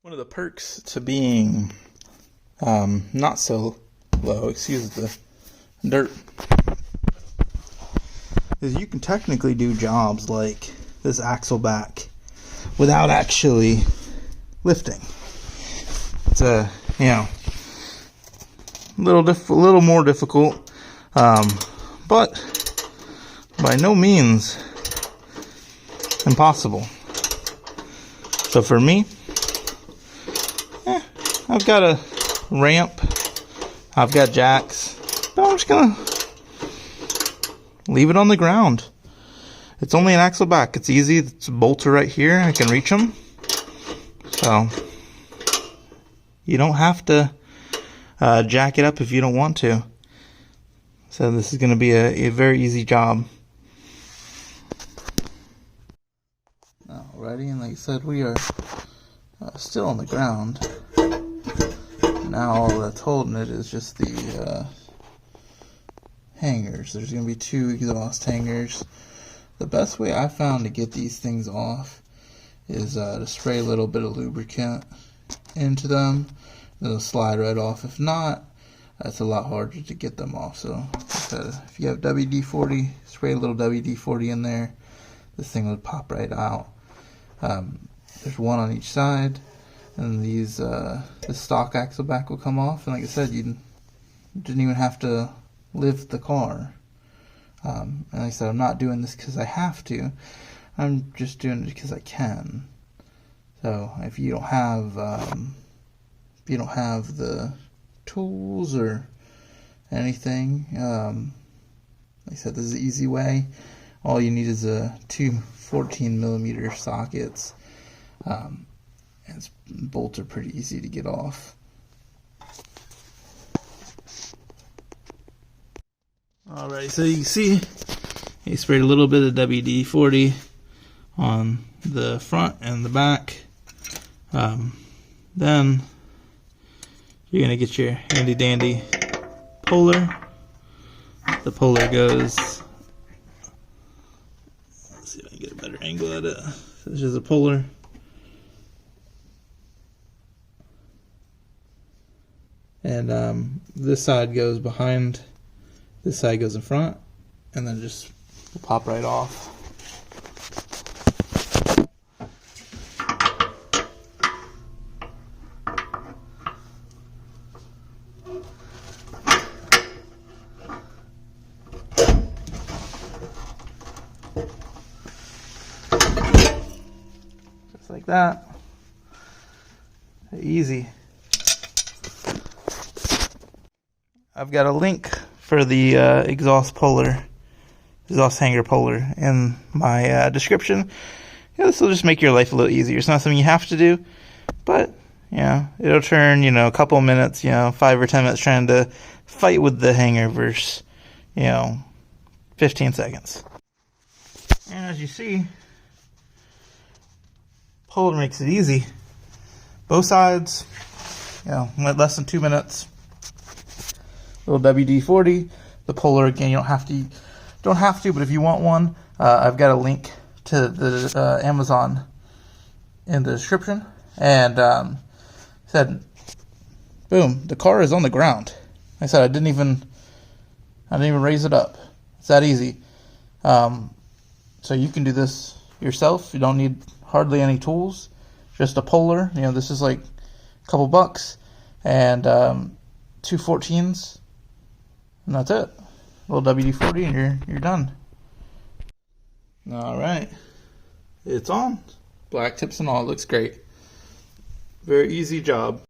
One of the perks to being not so low, excuse the dirt, is you can technically do jobs like this axle back without actually lifting. It's a little more difficult, but by no means impossible. So for me, I've got a ramp, I've got jacks, but I'm just gonna leave it on the ground. It's only an axle back. It's easy. It's a bolter right here. I can reach them. So you don't have to jack it up if you don't want to. So this is going to be a very easy job. Alrighty, and like I said, we are still on the ground. Now all that's holding it is just the hangers. There's going to be 2 exhaust hangers. The best way I found to get these things off is to spray a little bit of lubricant into them. They'll slide right off. If not, it's a lot harder to get them off. So if you have WD-40, spray a little WD-40 in there, this thing would pop right out. There's one on each side, and these the stock axle back will come off. And like I said, you didn't even have to lift the car. And like I said, I'm not doing this because I have to. I'm just doing it because I can. So if you don't have the tools or anything, like I said, this is the easy way. All you need is 2 14mm sockets, and bolts are pretty easy to get off. Alright, so you can see he sprayed a little bit of WD-40 on the front and the back. Then you're going to get your handy dandy puller. The puller goes, let's see if I can get a better angle at it. So this is a puller. And this side goes behind, this side goes in front, and then just pop right off. Just like that. Easy. I've got a link for the exhaust hanger puller in my description. This will just make your life a little easier. It's not something you have to do, but it'll turn a couple minutes, 5 or 10 minutes trying to fight with the hanger versus 15 seconds. And as you see, puller makes it easy. Both sides, went less than 2 minutes. Little WD-40. The puller, again, you don't have to, but if you want one, I've got a link to the Amazon in the description. And said, boom, the car is on the ground. I said I didn't even raise it up. It's that easy. So you can do this yourself. You don't need hardly any tools. Just a puller. This is like a couple bucks, and 2 14s. And that's it. A little WD-40 and you're done. Alright. It's on. Black tips and all. Looks great. Very easy job.